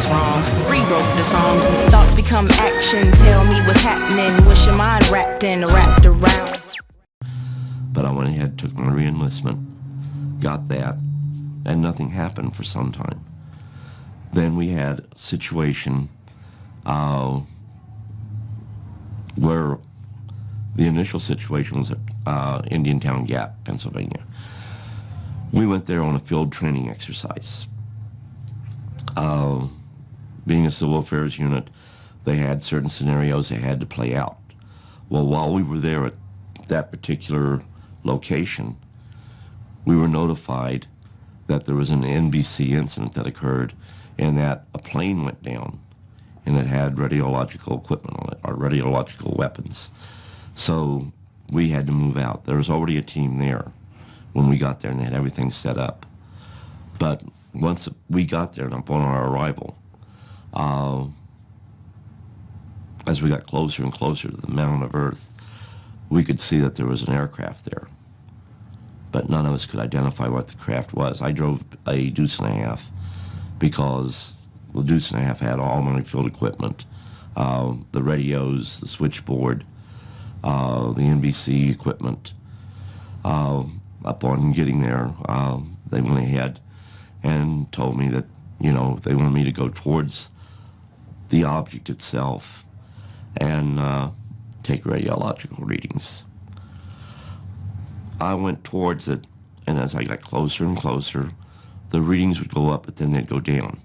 was wrong. Rewrote the song. Thoughts become action. Tell me what's happening. Wish your mind wrapped around. But I went ahead, took my re-enlistment, got that, and nothing happened for some time. Then we had a situation where the initial situation was at Indiantown Gap, Pennsylvania. We went there on a field training exercise. Being a civil affairs unit, they had certain scenarios they had to play out. Well, while we were there at that particular location, we were notified that there was an NBC incident that occurred and that a plane went down and it had radiological equipment on it, or radiological weapons. So we had to move out. There was already a team there when we got there and they had everything set up. But once we got there and upon our arrival, as we got closer and closer to the mound of earth, we could see that there was an aircraft there. But none of us could identify what the craft was. I drove a Deuce and a half because the Deuce and a half had all my field equipment, the radios, the switchboard, the NBC equipment. Upon getting there, they went ahead and told me that, they wanted me to go towards the object itself and take radiological readings. I went towards it, and as I got closer and closer, the readings would go up, but then they'd go down,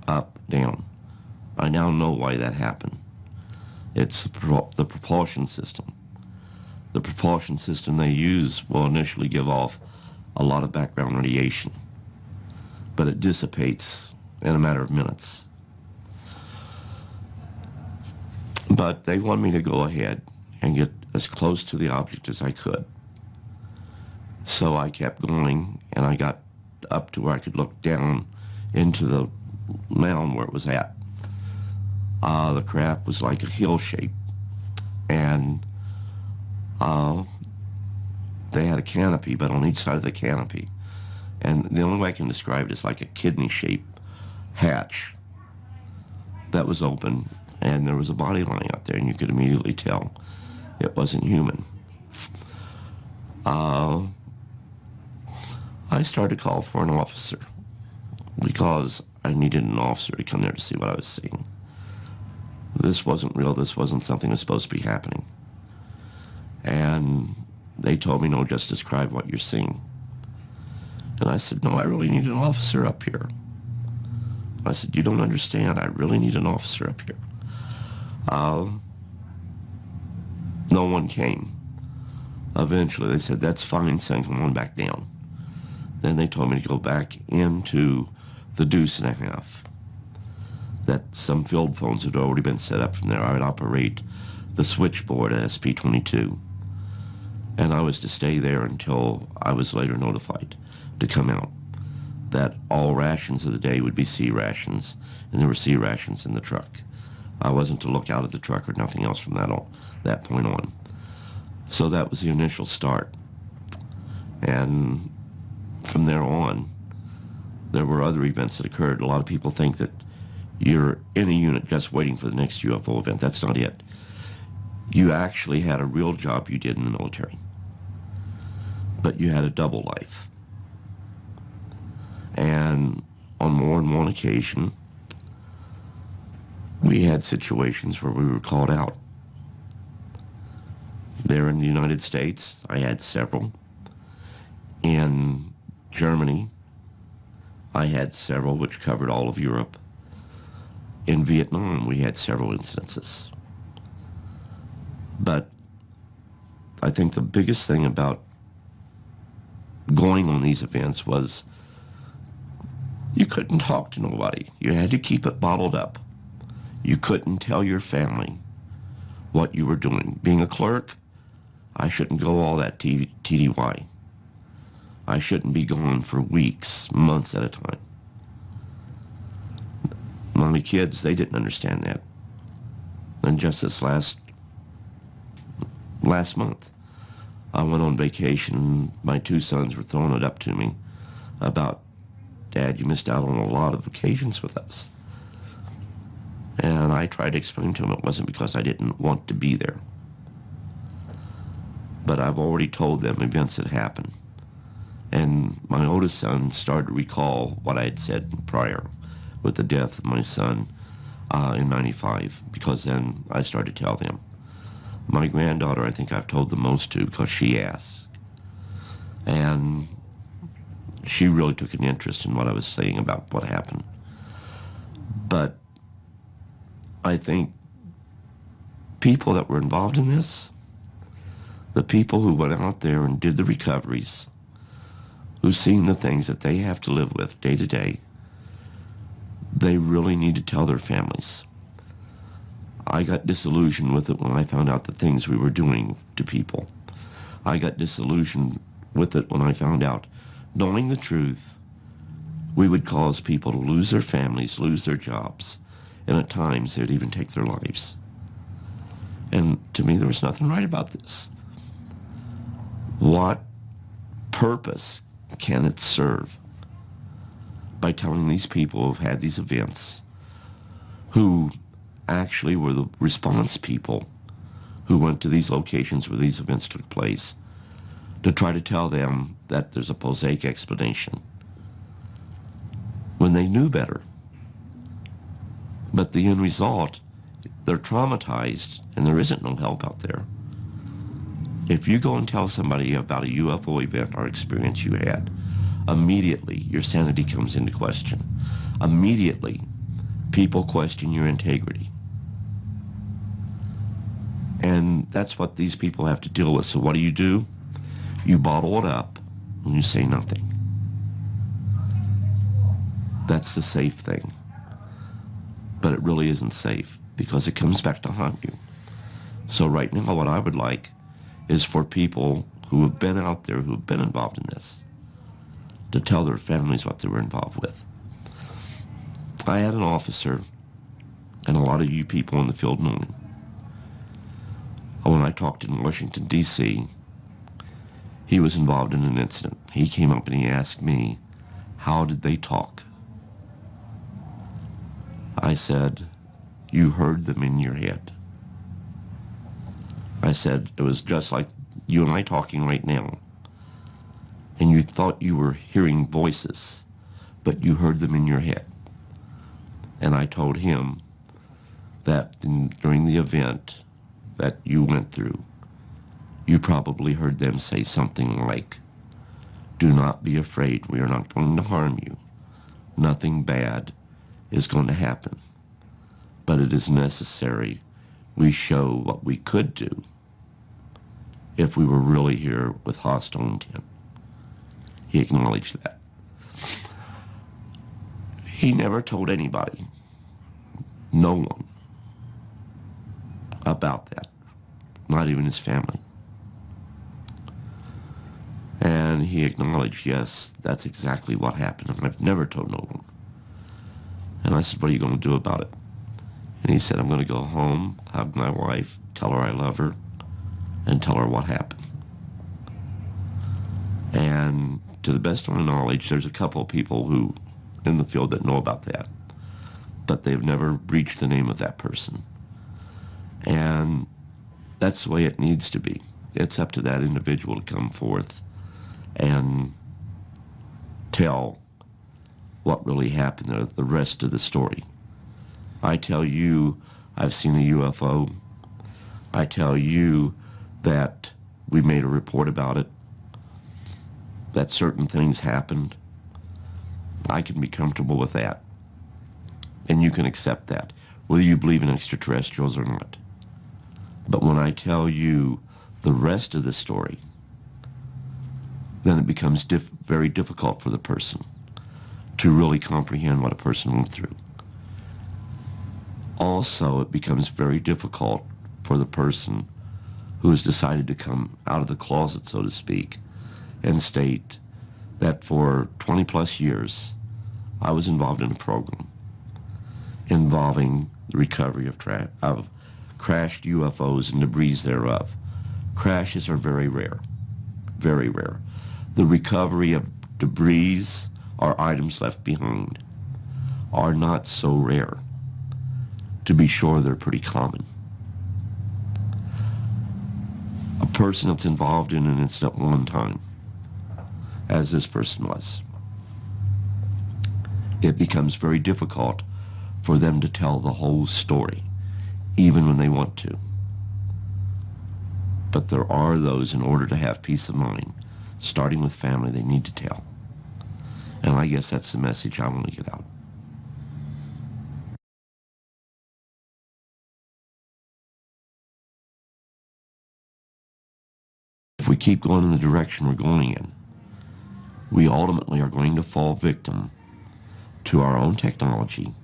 up, down. I now know why that happened. It's the propulsion system. The propulsion system they use will initially give off a lot of background radiation, but it dissipates in a matter of minutes. But they wanted me to go ahead and get as close to the object as I could. So I kept going, and I got up to where I could look down into the mound where it was at. The craft was like a hill shape, and they had a canopy, but on each side of the canopy. And the only way I can describe it is like a kidney-shaped hatch that was open, and there was a body lying out there, and you could immediately tell it wasn't human. I started to call for an officer because I needed an officer to come there to see what I was seeing. This wasn't real. This wasn't something that was supposed to be happening. And they told me, no, just describe what you're seeing. And I said, no, I really need an officer up here. I said, you don't understand. I really need an officer up here. No one came. Eventually, they said, that's fine, son, come on back down. Then they told me to go back into the Deuce and a half. That some field phones had already been set up from there. I would operate the switchboard at SP-22. And I was to stay there until I was later notified to come out. That all rations of the day would be C rations, and there were C rations in the truck. I wasn't to look out of the truck or nothing else from that point on. So that was the initial start. And from there on, there were other events that occurred. A lot of people think that you're in a unit just waiting for the next UFO event. That's not it. You actually had a real job you did in the military, but you had a double life. And on more than one occasion, we had situations where we were called out. There in the United States, I had several. In Germany, I had several, which covered all of Europe. In Vietnam, we had several incidences. But I think the biggest thing about going on these events was you couldn't talk to nobody. You had to keep it bottled up. You couldn't tell your family what you were doing. Being a clerk, I shouldn't go all that TDY. I shouldn't be gone for weeks, months at a time. My kids, they didn't understand that. And just this last month, I went on vacation. My two sons were throwing it up to me about, Dad, you missed out on a lot of vacations with us. And I tried to explain to him it wasn't because I didn't want to be there. But I've already told them events that happened. And my oldest son started to recall what I had said prior with the death of my son in 95, because then I started to tell them. My granddaughter, I think I've told the most to because she asked. And she really took an interest in what I was saying about what happened. But I think people that were involved in this, the people who went out there and did the recoveries, who've seen the things that they have to live with day to day, they really need to tell their families. I got disillusioned with it when I found out the things we were doing to people. I got disillusioned with it when I found out, knowing the truth, we would cause people to lose their families, lose their jobs, and at times they would even take their lives. And to me, there was nothing right about this. What purpose can it serve by telling these people who've had these events, who actually were the response people who went to these locations where these events took place, to try to tell them that there's a prosaic explanation when they knew better? But the end result, they're traumatized and there isn't no help out there. If you go and tell somebody about a UFO event or experience you had, immediately your sanity comes into question. Immediately, people question your integrity. And that's what these people have to deal with. So what do? You bottle it up and you say nothing. That's the safe thing. But it really isn't safe because it comes back to haunt you. So right now what I would like is for people who have been out there, who have been involved in this, to tell their families what they were involved with. I had an officer, and a lot of you people in the field know him. When I talked in Washington, D.C., he was involved in an incident. He came up and he asked me, how did they talk? I said, you heard them in your head. I said, it was just like you and I talking right now. And you thought you were hearing voices, but you heard them in your head. And I told him that during the event that you went through, you probably heard them say something like, do not be afraid, we are not going to harm you. Nothing bad is going to happen. But it is necessary we show what we could do if we were really here with hostile intent. He acknowledged that. He never told anybody, no one, about that, not even his family. And he acknowledged, yes, that's exactly what happened. And I've never told no one. And I said, what are you going to do about it? And he said, I'm going to go home, hug my wife, tell her I love her, and tell her what happened. And to the best of my knowledge, there's a couple of people who in the field that know about that, but they've never breached the name of that person. And that's the way it needs to be. It's up to that individual to come forth and tell what really happened, the rest of the story. I tell you I've seen a UFO. I tell you that we made a report about it, that certain things happened. I can be comfortable with that. And you can accept that, whether you believe in extraterrestrials or not. But when I tell you the rest of the story, then it becomes very difficult for the person to really comprehend what a person went through. Also, it becomes very difficult for the person who has decided to come out of the closet, so to speak, and state that for 20 plus years I was involved in a program involving the recovery of crashed UFOs and debris thereof. Crashes are very rare, very rare. The recovery of debris or items left behind are not so rare. to be sure they're pretty common. A person that's involved in an incident one time, as this person was, it becomes very difficult for them to tell the whole story, even when they want to. But there are those, in order to have peace of mind, starting with family, they need to tell. And I guess that's the message I want to get out. If we keep going in the direction we're going in, we ultimately are going to fall victim to our own technology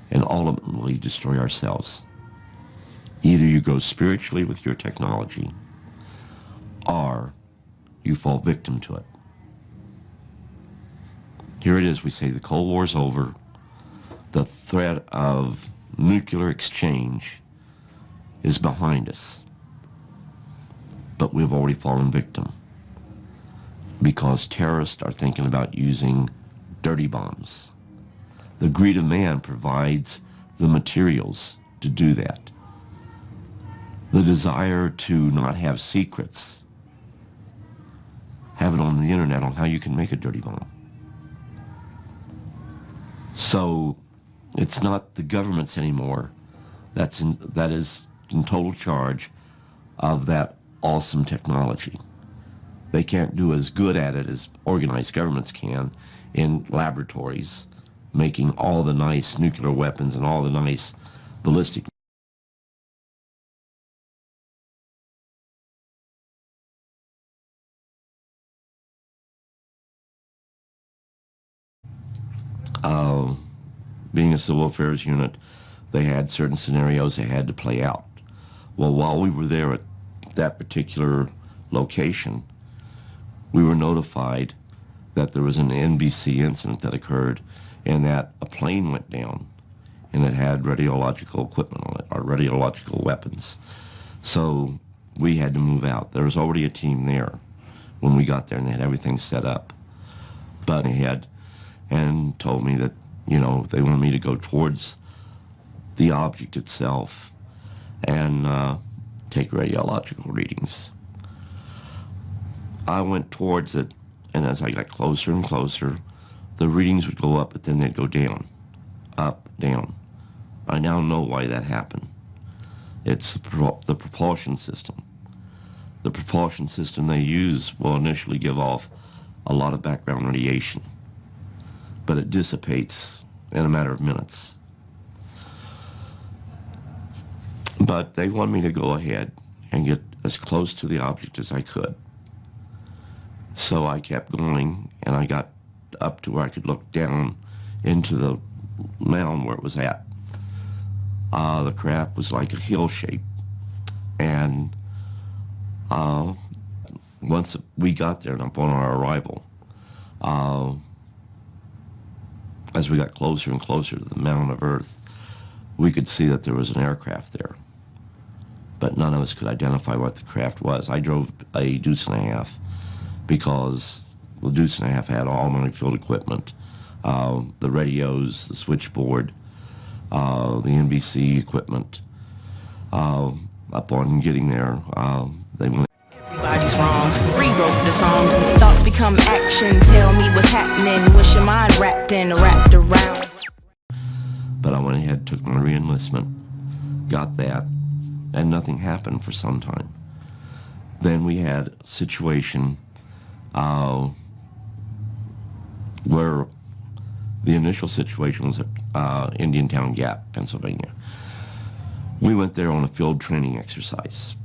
and ultimately destroy ourselves. Either you grow spiritually with your technology, or you fall victim to it. Here it is, we say the Cold War's over, the threat of nuclear exchange is behind us, but we've already fallen victim because terrorists are thinking about using dirty bombs. The greed of man provides the materials to do that. The desire to not have secrets, have it on the internet on how you can make a dirty bomb. So it's not the governments anymore that is in total charge of that awesome technology. They can't do as good at it as organized governments can in laboratories, making all the nice nuclear weapons and all the nice ballistic being a civil affairs unit, they had certain scenarios they had to play out. Well, while we were there at that particular location, we were notified that there was an NBC incident that occurred and that a plane went down and it had radiological equipment on it, or radiological weapons. So we had to move out. There was already a team there when we got there and they had everything set up. But they had and told me that, you know, they wanted me to go towards the object itself and take radiological readings. I went towards it, and as I got closer and closer, the readings would go up, but then they'd go down, up, down. I now know why that happened. It's the propulsion system. The propulsion system they use will initially give off a lot of background radiation, but it dissipates in a matter of minutes. But they want me to go ahead and get as close to the object as I could. So I kept going, and I got up to where I could look down into the mound where it was at. The craft was like a hill shape, and once we got there and upon our arrival, as we got closer and closer to the mound of earth, we could see that there was an aircraft there, but none of us could identify what the craft was. I drove a deuce and a half because the deuce and a half had all my field equipment, the radios, the switchboard, the NBC equipment. Upon getting there, they went. Everybody's wrong. Rewrote the song. Thoughts become action. Tell me what's happening. Wish your mind wrapped around. But I went ahead, took my re-enlistment, got that, and nothing happened for some time. Then we had a situation where the initial situation was at Indiantown Gap, Pennsylvania. We went there on a field training exercise.